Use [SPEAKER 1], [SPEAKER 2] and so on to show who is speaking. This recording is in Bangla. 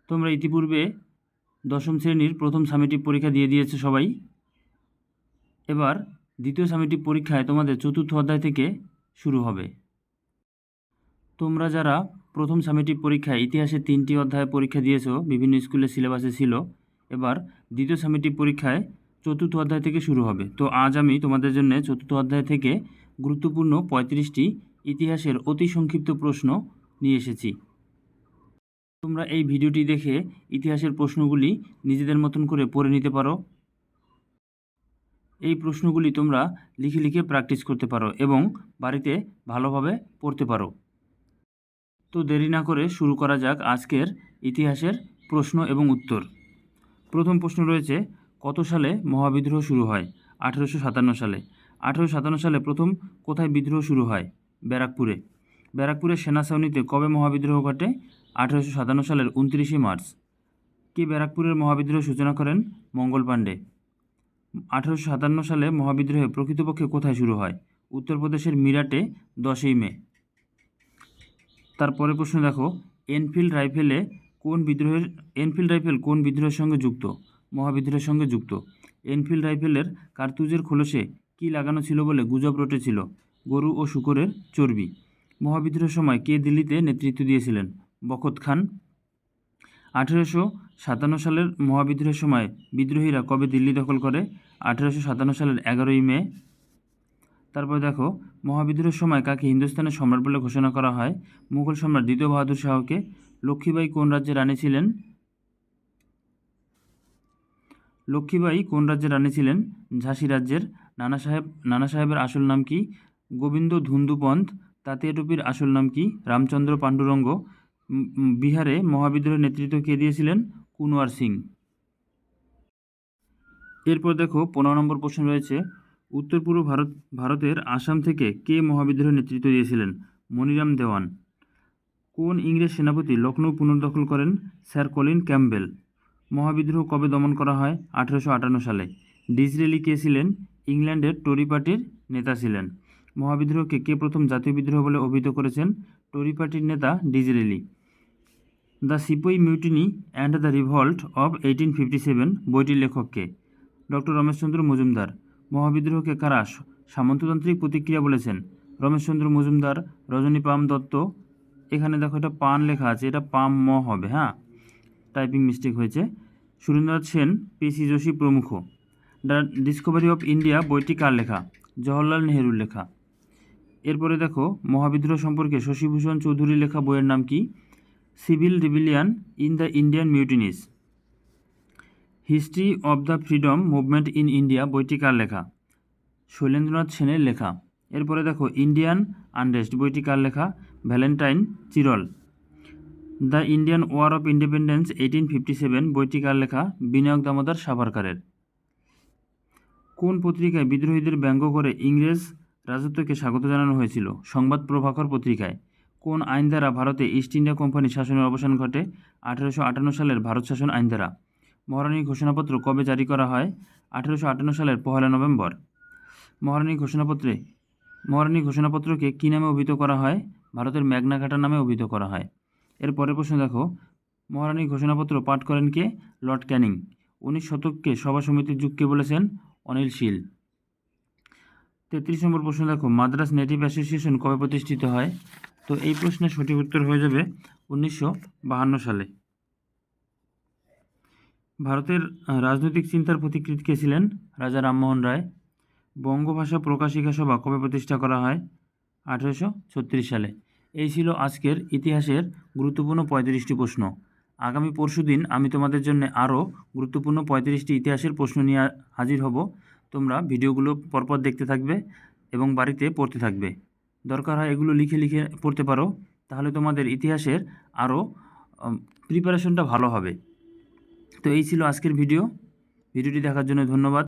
[SPEAKER 1] তোমরা ইতিপূর্বে দশম শ্রেণীর প্রথম সামেটিক পরীক্ষা দিয়ে দিয়েছো সবাই। এবার দ্বিতীয় সামেটিক পরীক্ষায় তোমাদের চতুর্থ অধ্যায় থেকে শুরু হবে। তোমরা যারা প্রথম সামেটিক পরীক্ষায় ইতিহাসের 3টি অধ্যায় পরীক্ষা দিয়েছো, বিভিন্ন স্কুলের সিলেবাসে ছিল, এবার দ্বিতীয় সামেটিক পরীক্ষায় চতুর্থ অধ্যায় থেকে শুরু হবে। তো আজ আমি তোমাদের জন্য চতুর্থ অধ্যায় থেকে গুরুত্বপূর্ণ 35টি ইতিহাসের অতি সংক্ষিপ্ত প্রশ্ন নিয়ে এসেছি। তোমরা এই ভিডিওটি দেখে ইতিহাসের প্রশ্নগুলি নিজেদের মতন করে পড়ে নিতে পারো। এই প্রশ্নগুলি তোমরা লিখে লিখে প্র্যাকটিস করতে পারো এবং বাড়িতে ভালোভাবে পড়তে পারো। তো দেরি না করে শুরু করা যাক আজকের ইতিহাসের প্রশ্ন এবং উত্তর। প্রথম প্রশ্ন রয়েছে, কত সালে মহাবিদ্রোহ শুরু হয়? 1857 সালে। 1857 সালে প্রথম কোথায় বিদ্রোহ শুরু হয়? ব্যারাকপুরে। ব্যারাকপুরের সেনা ছাউনিতে কবে মহাবিদ্রোহ ঘটে? 1857 সালের 29শে মার্চ। কে ব্যারাকপুরের মহাবিদ্রোহ সূচনা করেন? মঙ্গল পাণ্ডে। 1857 সালে মহাবিদ্রোহে প্রকৃতপক্ষে কোথায় শুরু হয়? উত্তরপ্রদেশের মিরাটে 10ই মে। তারপরে প্রশ্ন দেখো, এনফিল্ড রাইফেল কোন বিদ্রোহের সঙ্গে যুক্ত? মহাবিদ্রোহের সঙ্গে যুক্ত। এনফিল্ড রাইফেলের কার্তুজের খোলসে কী লাগানো ছিল বলে গুজব রটেছিল? গরু ও শূকরের চর্বি। মহাবিদ্রোহের সময় কে দিল্লিতে নেতৃত্ব দিয়েছিলেন? বখত খান। 1857 সালের মহাবিদ্রোহের সময় বিদ্রোহীরা কবে দিল্লি দখল করে? 1857 সালের 11ই মে। তারপরে দেখো, মহাবিদ্রোহের সময় কাকে হিন্দুস্তানের সম্রাট বলে ঘোষণা করা হয়? মুঘল সম্রাট দ্বিতীয় বাহাদুর শাহকে। লক্ষ্মীবাঈ কোন রাজ্যের রানী ছিলেন? লক্ষ্মীবাঈ কোন রাজ্যের রানী ছিলেন? ঝাঁসি রাজ্যের। নানা সাহেবের আসল নাম কি? গোবিন্দ ধুন্দু পন্থ। তাতিয়া টুপির আসল নাম কি? রামচন্দ্র পাণ্ডুরঙ্গ। বিহারে মহাবিদ্রোহের নেতৃত্ব কে দিয়েছিলেন? কুনওয়ার সিং। এরপর দেখো 15 নম্বর প্রশ্ন রয়েছে, উত্তর পূর্ব ভারতের আসাম থেকে কে মহাবিদ্রোহের নেতৃত্ব দিয়েছিলেন? মনিরাম দেওয়ান। কোন ইংরেজ সেনাপতি লখনৌ পুনর্দখল করেন? Sir Colin Campbell. মহাবিদ্রোহ কবে দমন করা হয়? 1858 সালে। ডিসরেলি কে ছিলেন? ইংল্যান্ডের টরি পার্টির নেতা ছিলেন। মহাবিদ্রোহকে কে প্রথম জাতীয় বিদ্রোহ বলে অভিহিত করেছেন? টরি পার্টির নেতা Disraeli. The sepoy mutiny and the revolt of 1857 বইটির লেখক কে? ডক্টর রমেশচন্দ্র মজুমদার। মহাবিদ্রোহকে কারা সামন্ততান্ত্রিক প্রতিক্রিয়া বলেছেন? রমেশচন্দ্র মজুমদার, রজনী পাম দত্ত। এখানে দেখো এটা পান লেখা আছে, এটা পাম ম হবে, হ্যাঁ, টাইপিং মিস্টেক হয়েছে। সুরেন্দ্রনাথ সেন, পিসি যোশী প্রমুখ। দ্য ডিসকভারি অফ ইন্ডিয়া বইটি কার লেখা? জওহরলাল নেহরুর লেখা। এরপরে দেখো, মহাবিদ্রোহ সম্পর্কে শশীভূষণ চৌধুরীর লেখা বইয়ের নাম কি? Civil rebellion in the Indian mutinies. History of the freedom movement in India বইটি কার লেখা? শৈলেন্দ্রনাথ সেনের লেখা। এরপরে দেখো, ইন্ডিয়ান আনরেস্ট বইটি কার লেখা? Valentine Chirol. The Indian war of independence 1857 বইটি কার লেখা? বিনায়ক দামোদর সাভারকারের। কোন পত্রিকায় বিদ্রোহীদের ব্যঙ্গ করে ইংরেজ রাজত্বকে স্বাগত জানানো হয়েছিল? সংবাদ প্রভাকর পত্রিকায়। কোন আইন দ্বারা ভারতে ইস্ট ইন্ডিয়া কোম্পানি শাসনের অবসান ঘটে? 1858 সালের ভারত শাসন আইন দ্বারা। মহারানীর ঘোষণাপত্র কবে জারি করা হয়? 1858 সালের 1 নভেম্বর। মহারানীর ঘোষণাপত্রকে কী নামে অভিহিত করা হয়? ভারতের ম্যাগনা কার্টা নামে অভিহিত করা হয়। এর পরের প্রশ্ন দেখো, মহারানীর ঘোষণাপত্র পাঠ করেন কে? লর্ড ক্যানিং। 19 শতককে সভা সমিতির যুগ কে বলেছেন? অনিল শীল। 33 নম্বর প্রশ্ন দেখো, মাদ্রাস নেটিভ অ্যাসোসিয়েশন কবে প্রতিষ্ঠিত হয়? তো এই প্রশ্নের সঠিক উত্তর হয়ে যাবে 1952 সালে। ভারতের রাজনৈতিক চিন্তার পথিকৃৎ কে ছিলেন? রাজা রামমোহন রায়। বঙ্গভাষা প্রকাশিকা সভা কবে প্রতিষ্ঠা করা হয়? 1836 সালে। এই ছিল আজকের ইতিহাসের গুরুত্বপূর্ণ 35টি প্রশ্ন। আগামী পরশুদিন আমি তোমাদের জন্য আরও গুরুত্বপূর্ণ 35টি ইতিহাসের প্রশ্ন নিয়ে হাজির হব। তোমরা ভিডিওগুলো পরপর দেখতে থাকবে এবং বাড়িতে পড়তে থাকবে। দরকার হয় এগুলো লিখে লিখে পড়তে পারো, তাহলে তোমাদের ইতিহাসের আরও প্রিপারেশনটা ভালো হবে। তো এই ছিল আজকের ভিডিওটি দেখার জন্য ধন্যবাদ।